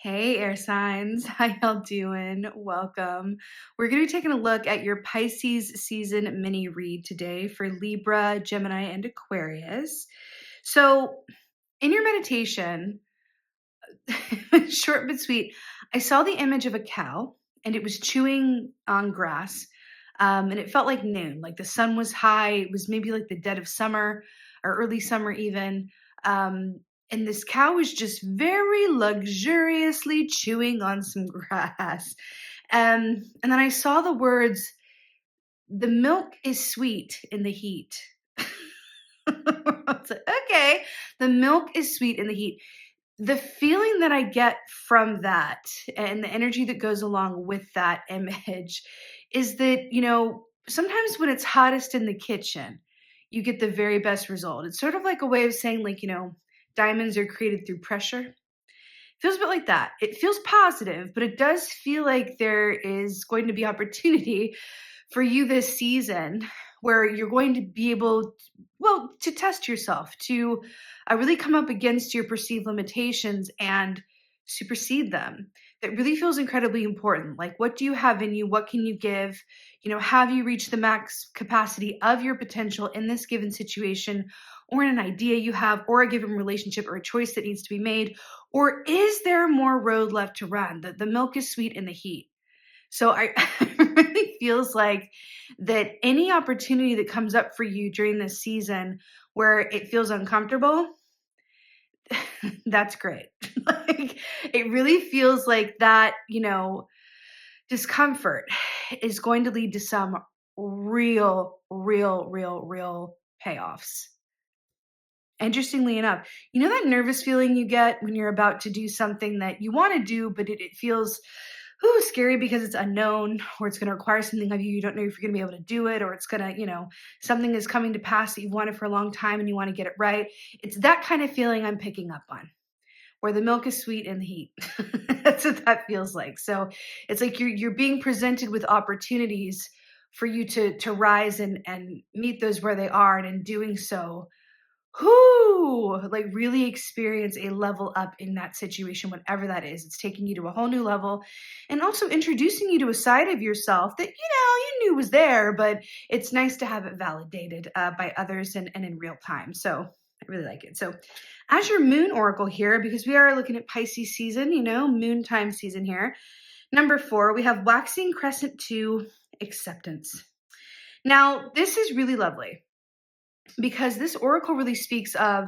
Hey, air signs. How y'all doing? Welcome. We're going to be taking a look at your Pisces season mini read today for Libra, Gemini, and Aquarius. So, in your meditation, short but sweet, I saw the image of a cow and it was chewing on grass. And it felt like noon, like the sun was high. It was maybe like the dead of summer or early summer, even. Um, and this cow was just very luxuriously chewing on some grass. And then I saw the words, the milk is sweet in the heat. I was like, okay, the milk is sweet in the heat. The feeling that I get from that and the energy that goes along with that image is that, sometimes when it's hottest in the kitchen, you get the very best result. It's sort of like a way of saying, like, diamonds are created through pressure. Feels a bit like that. It feels positive, but it does feel like there is going to be opportunity for you this season where you're going to be able, well, to test yourself, to really come up against your perceived limitations and supersede them. That really feels incredibly important. Like, what do you have in you? What can you give? Have you reached the max capacity of your potential in this given situation, or in an idea you have, or a given relationship, or a choice that needs to be made? Or is there more road left to run? The milk is sweet in the heat. So I it really feels like that any opportunity that comes up for you during this season where it feels uncomfortable, that's great. Like, it really feels like that, discomfort is going to lead to some real payoffs. Interestingly enough, that nervous feeling you get when you're about to do something that you want to do, but it feels scary because it's unknown, or it's going to require something of you. You don't know if you're going to be able to do it, or it's going to, something is coming to pass that you've wanted for a long time and you want to get it right. It's that kind of feeling I'm picking up on, where the milk is sweet in the heat. That's what that feels like. So it's like you're being presented with opportunities for you to rise and meet those where they are, and in doing so, like really experience a level up in that situation, whatever that is. It's taking you to a whole new level and also introducing you to a side of yourself that, you knew was there, but it's nice to have it validated by others and in real time. So I really like it. So as your moon oracle here, because we are looking at Pisces season, moon time season here. Number 4, we have waxing crescent 2, acceptance. Now, this is really lovely because this oracle really speaks of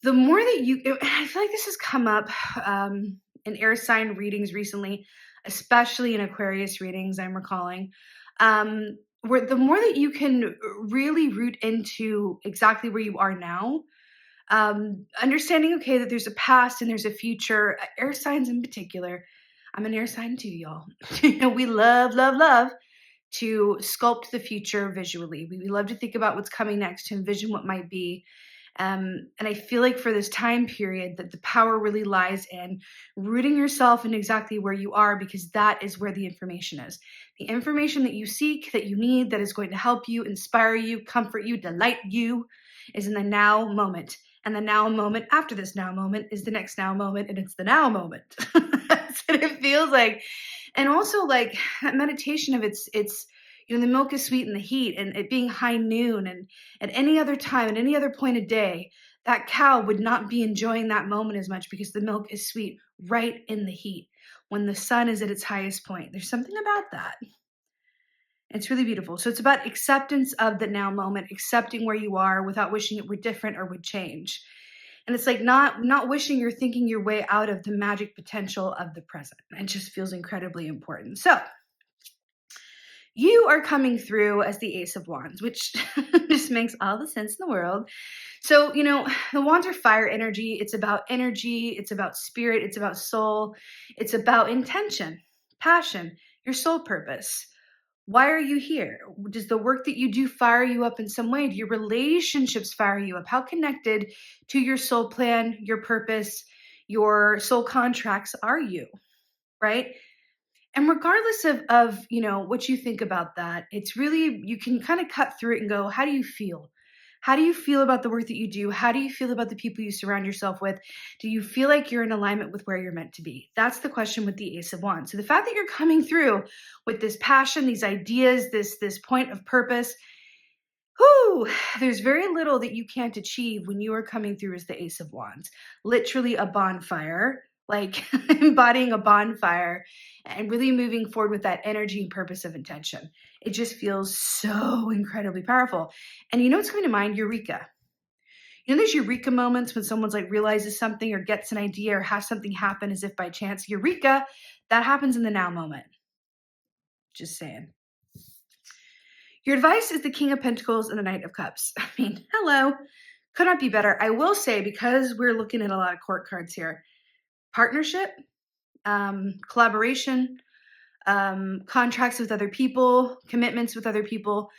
the more that I feel like this has come up in air sign readings recently, especially in Aquarius readings, I'm recalling, where the more that you can really root into exactly where you are now, understanding, okay, that there's a past and there's a future, air signs in particular. I'm an air sign too, y'all. We love to sculpt the future visually. We love to think about what's coming next, to envision what might be. And I feel like for this time period that the power really lies in rooting yourself in exactly where you are, because that is where the information is. The information that you seek, that you need, that is going to help you, inspire you, comfort you, delight you, is in the now moment. And the now moment after this now moment is the next now moment, and it's the now moment. That's what it feels like. And also, like, that meditation of it's the milk is sweet in the heat, and it being high noon, and at any other time, at any other point of day, that cow would not be enjoying that moment as much because the milk is sweet right in the heat when the sun is at its highest point. There's something about that. It's really beautiful. So it's about acceptance of the now moment, accepting where you are without wishing it were different or would change. And it's like not wishing or thinking your way out of the magic potential of the present. It just feels incredibly important. So you are coming through as the Ace of Wands, which just makes all the sense in the world. So, the wands are fire energy. It's about energy. It's about spirit. It's about soul. It's about intention, passion, your soul purpose. Why are you here? Does the work that you do fire you up in some way? Do your relationships fire you up? How connected to your soul plan, your purpose, your soul contracts are you, right? And regardless of what you think about that, it's really, you can kind of cut through it and go, how do you feel? How do you feel about the work that you do? How do you feel about the people you surround yourself with? Do you feel like you're in alignment with where you're meant to be? That's the question with the Ace of Wands. So the fact that you're coming through with this passion, these ideas, this point of purpose, whew, there's very little that you can't achieve when you are coming through as the Ace of Wands. Literally a bonfire, like embodying a bonfire and really moving forward with that energy and purpose of intention. It just feels so incredibly powerful. And you know what's coming to mind? Eureka. You know, there's eureka moments when someone's like realizes something or gets an idea or has something happen as if by chance. Eureka, that happens in the now moment. Just saying. Your advice is the King of Pentacles and the Knight of Cups. I mean, hello. Could not be better. I will say, because we're looking at a lot of court cards here, partnership, collaboration, contracts with other people, commitments with other people,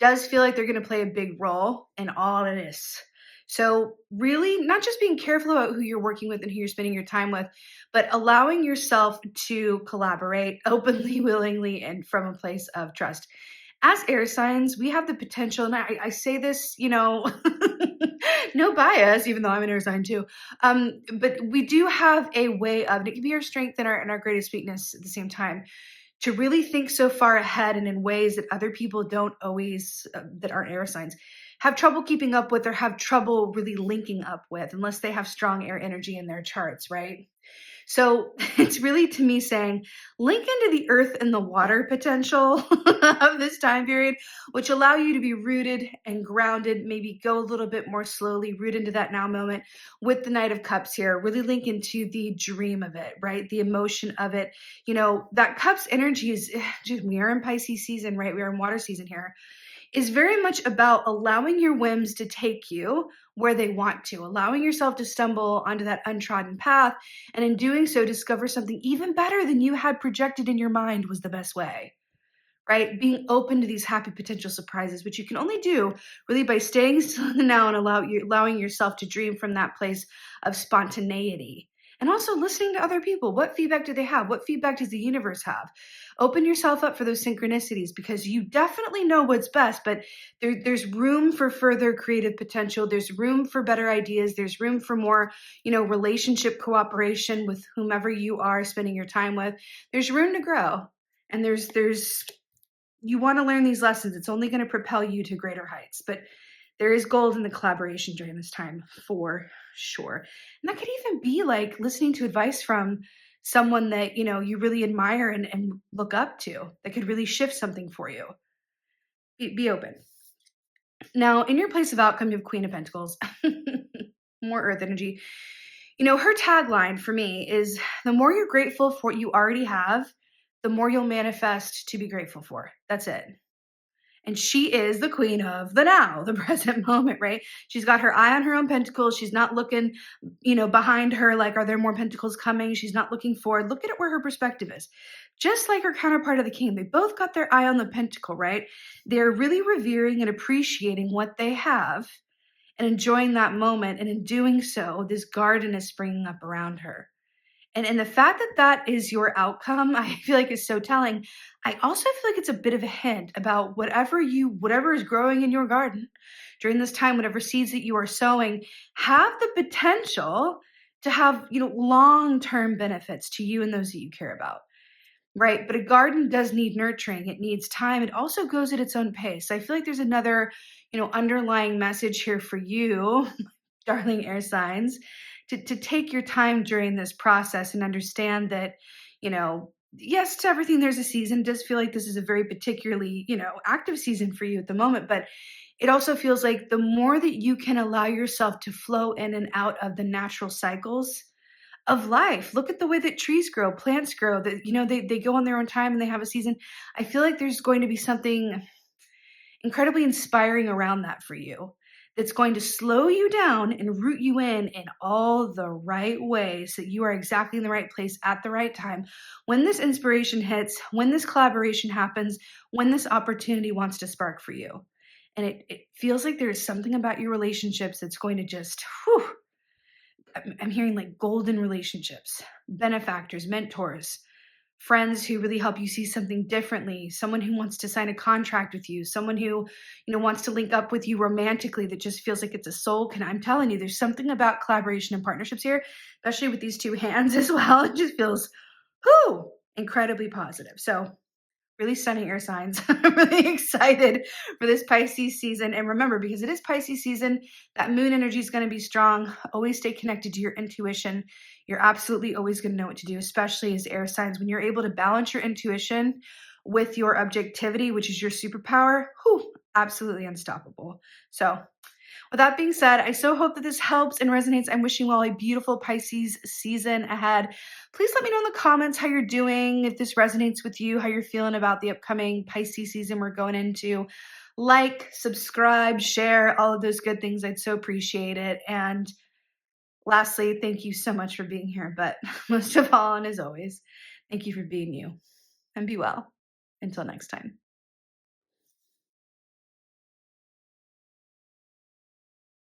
does feel like they're going to play a big role in all of this. So really not just being careful about who you're working with and who you're spending your time with, but allowing yourself to collaborate openly, willingly, and from a place of trust. As air signs, we have the potential, and I say this, no bias, even though I'm an air sign too. But we do have a way of, and it can be our strength and our greatest weakness at the same time, to really think so far ahead and in ways that other people don't always, that aren't air signs, have trouble keeping up with or have trouble really linking up with unless they have strong air energy in their charts, right? So it's really, to me, saying link into the earth and the water potential of this time period, which allow you to be rooted and grounded, maybe go a little bit more slowly, root into that now moment with the Knight of Cups here, really link into the dream of it, right? The emotion of it. That Cups energy is, just, we are in Pisces season, right? We are in water season here. Is very much about allowing your whims to take you where they want to, allowing yourself to stumble onto that untrodden path, and in doing so, discover something even better than you had projected in your mind was the best way, right? Being open to these happy potential surprises, which you can only do really by staying still in the now and allowing yourself to dream from that place of spontaneity. And also listening to other people. What feedback do they have? What feedback does the universe have? Open yourself up for those synchronicities, because you definitely know what's best, but there's room for further creative potential. There's room for better ideas. There's room for more, relationship cooperation with whomever you are spending your time with. There's room to grow. And you want to learn these lessons. It's only going to propel you to greater heights. But there is gold in the collaboration during this time, for sure. And that could even be like listening to advice from someone that, you really admire and look up to, that could really shift something for you. Be open. Now, in your place of outcome, you have Queen of Pentacles, more earth energy. Her tagline for me is, the more you're grateful for what you already have, the more you'll manifest to be grateful for. That's it. And she is the queen of the now, the present moment, right? She's got her eye on her own pentacles. She's not looking, behind her, like, are there more pentacles coming? She's not looking forward. Look at it where her perspective is. Just like her counterpart of the king, they both got their eye on the pentacle, right? They're really revering and appreciating what they have and enjoying that moment. And in doing so, this garden is springing up around her. And the fact that that is your outcome, I feel like is so telling. I also feel like it's a bit of a hint about whatever is growing in your garden during this time, whatever seeds that you are sowing, have the potential to have, long-term benefits to you and those that you care about. Right. But a garden does need nurturing. It needs time. It also goes at its own pace. I feel like there's another, underlying message here for you, darling air signs, to take your time during this process and understand that, yes, to everything there's a season. It does feel like this is a very particularly, active season for you at the moment, but it also feels like the more that you can allow yourself to flow in and out of the natural cycles of life. Look at the way that trees grow, plants grow, that, they go on their own time and they have a season. I feel like there's going to be something incredibly inspiring around that for you, that's going to slow you down and root you in all the right ways, so that you are exactly in the right place at the right time. When this inspiration hits, when this collaboration happens, when this opportunity wants to spark for you. And it feels like there's something about your relationships that's going to just, I'm hearing like golden relationships, benefactors, mentors, friends who really help you see something differently, someone who wants to sign a contract with you, someone who, wants to link up with you romantically that just feels like it's a soul connection. I'm telling you, there's something about collaboration and partnerships here, especially with these two hands as well. It just feels, whoo, incredibly positive. So really stunning air signs. I'm really excited for this Pisces season. And remember, because it is Pisces season, that moon energy is going to be strong. Always stay connected to your intuition. You're absolutely always going to know what to do, especially as air signs. When you're able to balance your intuition with your objectivity, which is your superpower, whew, absolutely unstoppable. So with that being said, I so hope that this helps and resonates. I'm wishing you all a beautiful Pisces season ahead. Please let me know in the comments how you're doing, if this resonates with you, how you're feeling about the upcoming Pisces season we're going into. Like, subscribe, share, all of those good things. I'd so appreciate it. And lastly, thank you so much for being here. But most of all, and as always, thank you for being you. And be well. Until next time.